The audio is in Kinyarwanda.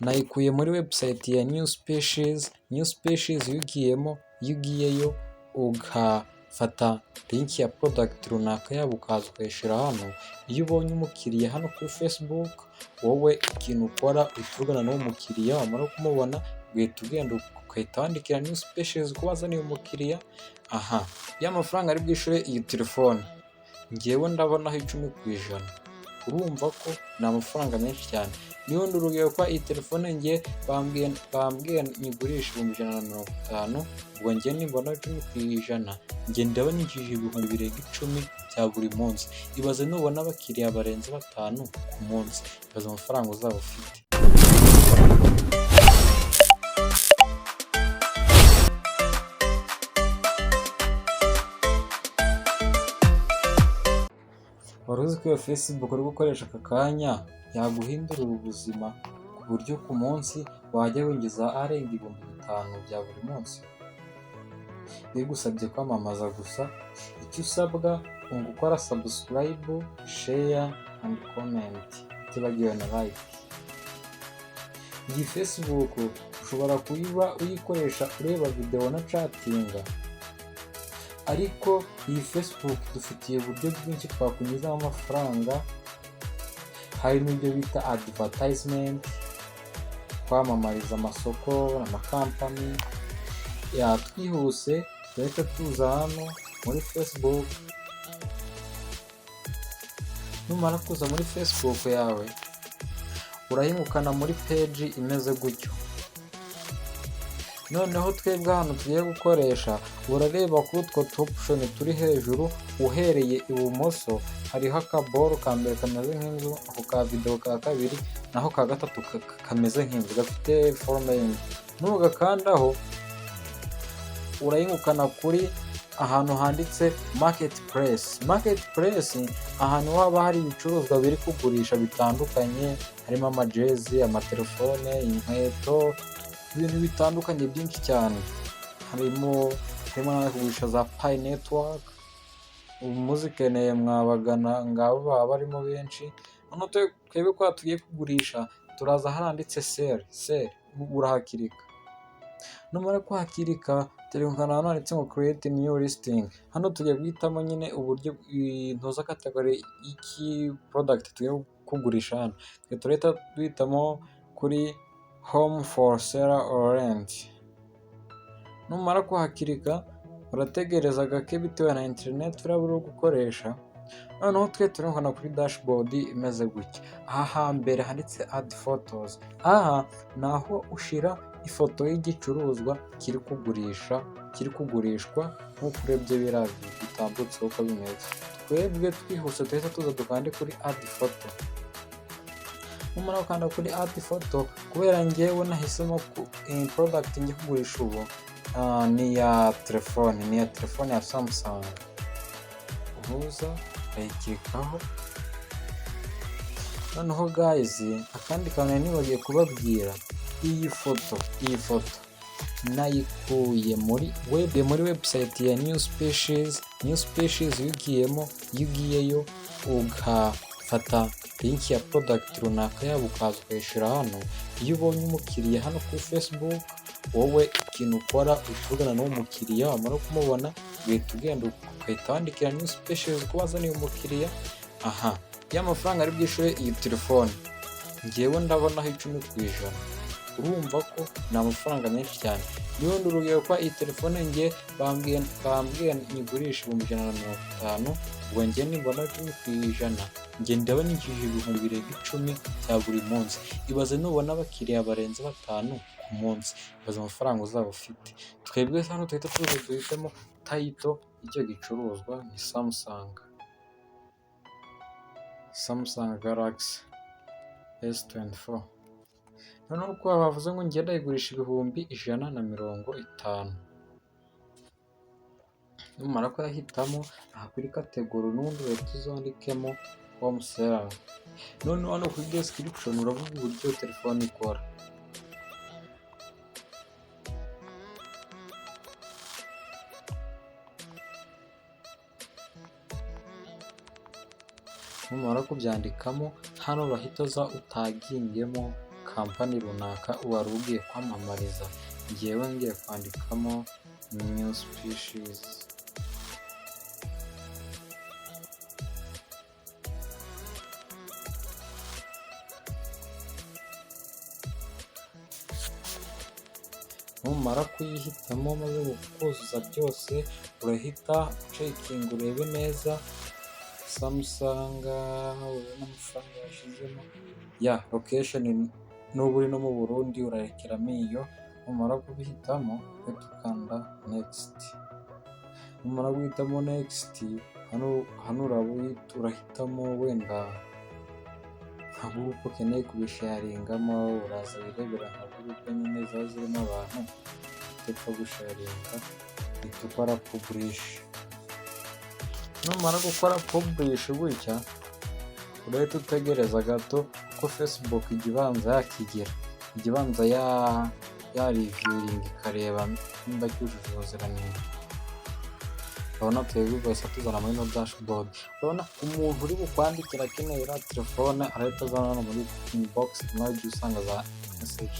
nayikuye muri website ya New Species. New Species iyo ugiyeyo ugafata link ya product runaka yabo ukaza ukayishyira hano, iyo ubonye umukiriya hano kuri Facebook, wowe ikintu ukora uhita uvugana n'uwo mukiriya, wamara kumubona ugahita ugenda ugahita wandikira New Species ko wazaniye umukiriya. Y'amafaranga ari bwishyure iyi telefone, ngewe ndabonaho 10%. urumva ko ni amafaranga menshi cyane. Niyo ndi urugero ko iyi telefone ngiye bambwiye nyigurisha 150, ubwo ngiye nimbona 10%, ngiye ndaba ninjije ibihumbi birenga 10 bya buri munsi. Ibaze nubona abakiriya barenze 5 ku munsi, ibaze amafaranga uzaba ufite. Wari uzi ko iyo Facebook uri gukoresha aka kanya yaguhindurira ubuzima, ku buryo ku munsi wajya winjiza arenga 5,000 bya buri munsi? Bigusabye kwamamaza gusa, icyo usabwa ni gukora subscribe, share and comment, utibagiwe na like. Iyi Facebook ushobora kuyiba uyikoresha ureba video na chattinga, ariko iyi Facebook dufitiye uburyo bwinshi twakunyuzamo amafaranga. Harimo ibyo bita advertisement, kwamamariza amasoko, amakampani. Twihuse turahita tuza hano muri Facebook. Numara kuza muri Facebook yawe, urahimukana muri page imeze gutyo. Noneho twebwe hano tugiye gukoresha, urareba kuri utwo option turi hejuru, uhereye ibumoso hariho akaboro ka mbere kameze nk'inzu, ako ka video ka kabiri, naho ka gatatu kameze nk'inzu gafite forme y'inzu. Nugakandaho urahimukana kuri ahantu handitse marketplace. Marketplace ahantu haba hari ibicuruzwa biri kugurisha bitandukanye, harimo amajezi, amatelefone, inkweto, ibintu bitandukanye byinshi cyane. Harimo kugurisha za Pi Network. Umuzikeneye mwabagana ngabo baba barimo benshi. Hano twebwe kwa tugiye kugurisha, turaza haranditse sell, urahakirika. Numara kuhakirika, telefone hano handitse ngo create new listing. Hano tugiye guhitamo nyine uburyo intoza category iki product tugiye kugurisha hano. Turahita duhitamo kuri home for seller or rent. Numara kuhakirika, urategereza gake bitewe na internet uraba uri gukoresha. Noneho turabona kuri dashboard imeze gutya. Aha hambere handitse add photos. Naho ushira ifoto y'igicuruzwa kiri kugurishwa nk'uko urebye biriya bitambutse uko bimeze. Twebwe twihuse tuhita tuza dukande kuri add photo. Numara gukanda kuri add photo, kubera ngewe nahisemo product ngiye kugurisha ubu ni ya telefone ya Samsung. Uhuza ayikikaho. Noneho guys, akandi kantu nibagiye kubabwira, iyi foto nayikuye muri website ya New Species. New Species iyo ugiyeyo ugafata link ya product runaka yabo ukaza ukayishyira hano, iyo ubonye umukiriya hano kuri Facebook, wowe ikintu ukora uvugana n'uwo mukiriya, wamara kumubona ugahita ugenda ugahita wandikira New Species ko wazaniye umukiriya. Y'amafaranga ari bwishyure iyi telefone, ngewe ndabonaho 10%. urumva ko ni amafaranga menshi cyane. Niyo ndi urugero ko iyi telefone ngiye bambwiye nyigurisha 150, ubwo ngiye nimbona 10%, ngiye ndaba ninjije ibihumbi birenga 10 bya buri munsi. Ibaze nubona abakiriya barenze 5 ku munsi, ibaze amafaranga uzaba ufite. Twebwe hano tuhita duhitamo title y'icyo gicuruzwa ni Samsung Galaxy S24. Noneho uko bavuze ngo ngenda yigurisha ibihumbi 150. Numara kuyahitamo aha kuri category n'ubundi uhita uzandikemo home seller. Noneho hano kuri description uravuga uburyo telefone ikora. Numara kubyandikamo hano urahita uza utagingemo kampani runaka wari ugiye kwamamariza, njyewe ngiye kwandikamo new species. Numara kuyihitamo maze kuzuza byose, urahita ucekinga urebe neza Samsung, urebe n'amafaranga yashyizemo ya location, n'uba uri no mu Burundi urarekeramo iyo. Numara kubihitamo uhita ukanda next. Numara guhitamo next, hano urahitamo wenda nka gurupe ukeneye kubisharingamo, uraza wirebera nka gurupe nyine ziba zirimo abantu utapfa gusharinga, uhita ukora publish. Numara gukora publish gutya, urahita utegereza gato kuko Facebook ijya ibanza yakigera, ijya ibanza ya reviewing ikareba nimba cyujuje ubuziranenge. Urabona twebwe gusa tuzana muri no dashboard, urabona umuntu uri bukwandikira akeneye telefone arahita azana hano muri inbox, nawe ujya usanga za message.